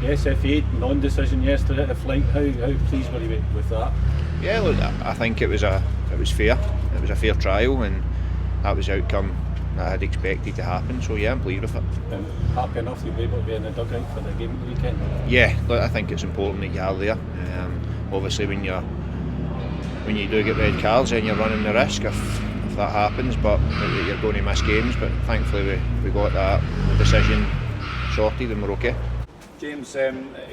SFA non-decision yesterday at the flight. How pleased were you with that? Yeah, look, I think it was fair. It was a fair trial, and that was the outcome that I had expected to happen. So yeah, I'm pleased with it. And happy enough you'll be able to be in the dugout for the game at the weekend? Yeah, look, I think it's important that you are there. Obviously, when you do get red cards, then you're running the risk if that happens, but you're going to miss games. But thankfully, we got that decision sorted, and we're okay. James,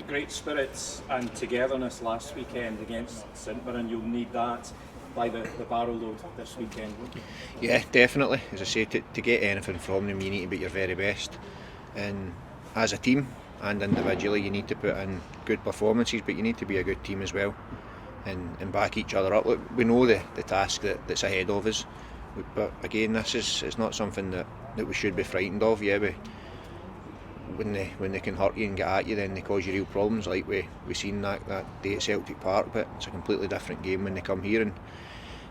great spirits and togetherness last weekend against St Mirren. You'll need that by the barrel load this weekend, won't you? Yeah, definitely. As I say, to get anything from them, you need to be your very best. And as a team and individually, you need to put in good performances, but you need to be a good team as well and back each other up. Look, we know the task that's ahead of us, but again, it's not something that we should be frightened of. Yeah, when they can hurt you and get at you, then they cause you real problems, like we seen that day at Celtic Park. But it's a completely different game when they come here, and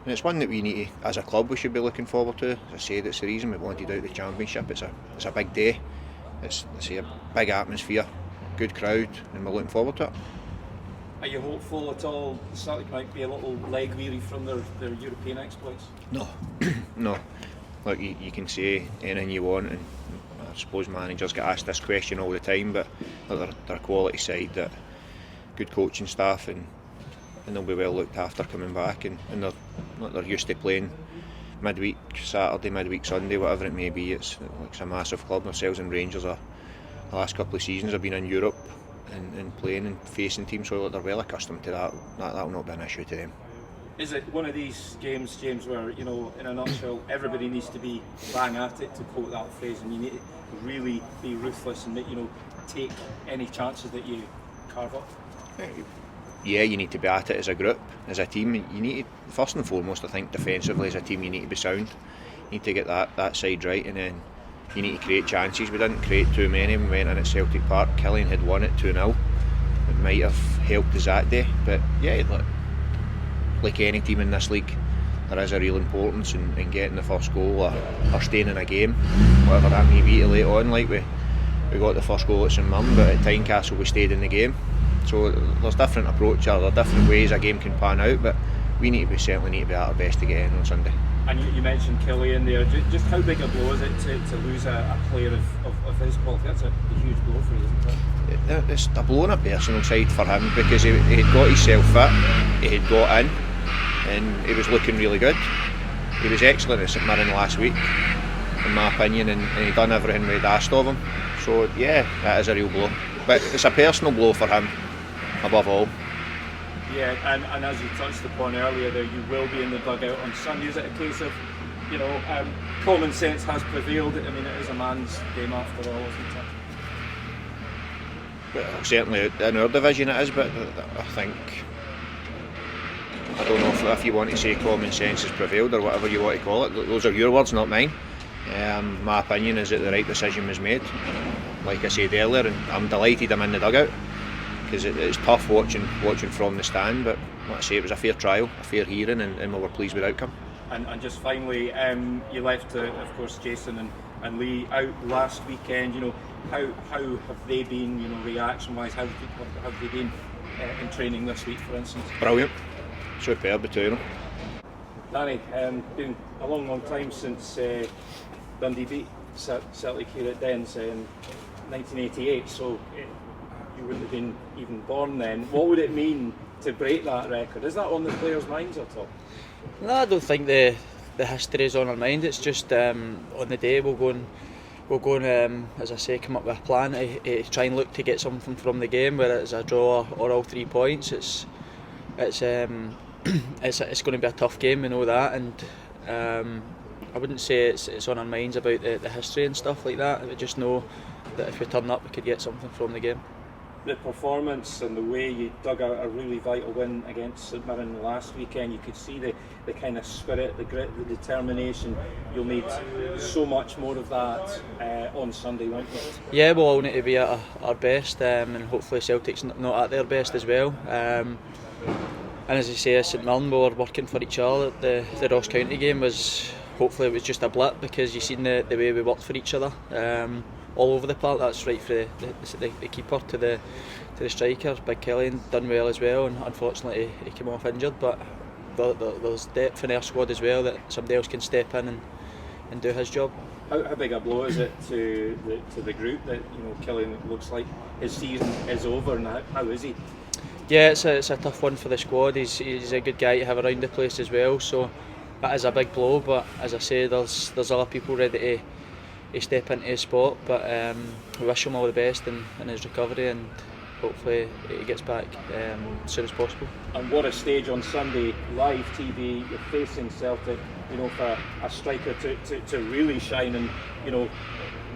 it's one that we need to, as a club, we should be looking forward to. As I said, it's the reason we wanted out the Championship. It's a big day. It's a big atmosphere, good crowd, and we're looking forward to it. Are you hopeful at all Celtic might be a little leg weary from their European exploits? No, no. Look, you can say anything you want, and I suppose managers get asked this question all the time, but they're a quality side, that good coaching staff, and they'll be well looked after coming back, and they're used to playing midweek Saturday, midweek Sunday, whatever it may be. It's a massive club. Ourselves and Rangers the last couple of seasons have been in Europe and playing and facing teams, so they're well accustomed to that. That'll not be an issue to them. Is it one of these games, James, where, in a nutshell, everybody needs to be bang at it, to quote that phrase, and you need to really be ruthless and take any chances that you carve up? Yeah, you need to be at it as a group, as a team. You need to, first and foremost, I think defensively as a team, you need to be sound. You need to get that side right, and then you need to create chances. We didn't create too many. We went in at Celtic Park, Killian had won it 2-0. It might have helped us that day, but yeah, like any team in this league, there is a real importance in getting the first goal or staying in a game, whatever that may be, to late on. Like we got the first goal at St Mirren, but at Tynecastle we stayed in the game. So there's different approaches, there are different ways a game can pan out, but we certainly need to be at our best to get in on Sunday. And you mentioned Killian there. Just how big a blow is it to lose a player of his quality? That's a huge blow for you, isn't it? It's a blow on a personal side for him, because he had got himself fit, he had got in, and he was looking really good. He was excellent at St Mirren last week, in my opinion, and he'd done everything we'd asked of him. So yeah, that is a real blow. But it's a personal blow for him, above all. Yeah, and as you touched upon earlier there, you will be in the dugout on Sunday. Is it a case of, common sense has prevailed? I mean, it is a man's game after all, isn't it? Well, certainly in our division it is, but I think, I don't know if you want to say common sense has prevailed or whatever you want to call it. Those are your words, not mine. My opinion is that the right decision was made, like I said earlier, and I'm delighted I'm in the dugout, because it's tough watching from the stand, but like I say, it was a fair trial, a fair hearing, and we were pleased with the outcome. And just finally, you left, of course, Jason and Lee out last weekend. How have they been, reaction-wise? How have they been in training this week, for instance? Brilliant, superb between them. Danny, been a long time since Dundee beat Celtic here at Dens in 1988, so you wouldn't have been even born then. What would it mean to break that record? Is that on the players' minds at all? No, I don't think the history is on our mind. It's just on the day we'll go and as I say, come up with a plan to try and look to get something from the game, whether it's a draw or all 3 points. It's going to be a tough game, we know that, and I wouldn't say it's on our minds about the history and stuff like that. We just know that if we turn up, we could get something from the game. The performance and the way you dug out a really vital win against St Mirren last weekend, you could see the kind of spirit, the grit, the determination. You'll need so much more of that on Sunday, won't you? Yeah, we'll all need to be at our best, and hopefully Celtic's not at their best as well. And as you say, St Mirren, we were working for each other. The Ross County game was, hopefully it was just a blip, because you've seen the way we worked for each other. all over the park. That's right for the keeper to the striker. Big Kelly done well as well, and unfortunately he came off injured. But there's depth in our squad as well that somebody else can step in and do his job. How big a blow is it to the group that Killian looks like his season is over, and how is he? Yeah, it's a tough one for the squad. He's a good guy to have around the place as well, so that is a big blow. But as I say, there's other people ready to step into his spot. But we wish him all the best in his recovery, and hopefully he gets back as soon as possible. And what a stage on Sunday, live TV, you're facing Celtic, for a striker to really shine and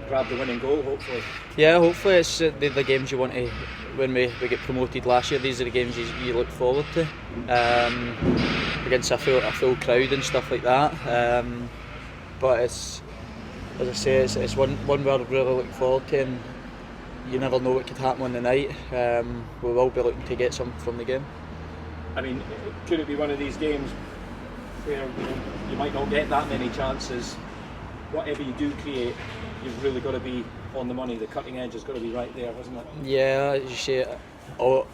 grab the winning goal, hopefully. Yeah, hopefully it's the games you want to, when we get promoted last year, these are the games you look forward to, against a full crowd and stuff like that. But it's, as I say, it's one we're really looking forward to, and you never know what could happen on the night. We will be looking to get something from the game. I mean, could it be one of these games where you might not get that many chances? Whatever you do create, you've really got to be on the money. The cutting edge has got to be right there, hasn't it? Yeah, as you say,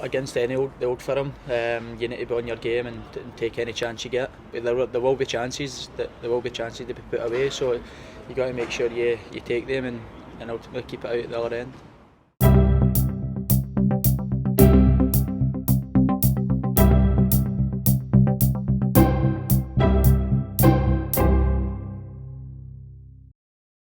against the old firm, you need to be on your game and take any chance you get. But there will be chances to be put away, so you got to make sure you take them and ultimately keep it out at the other end.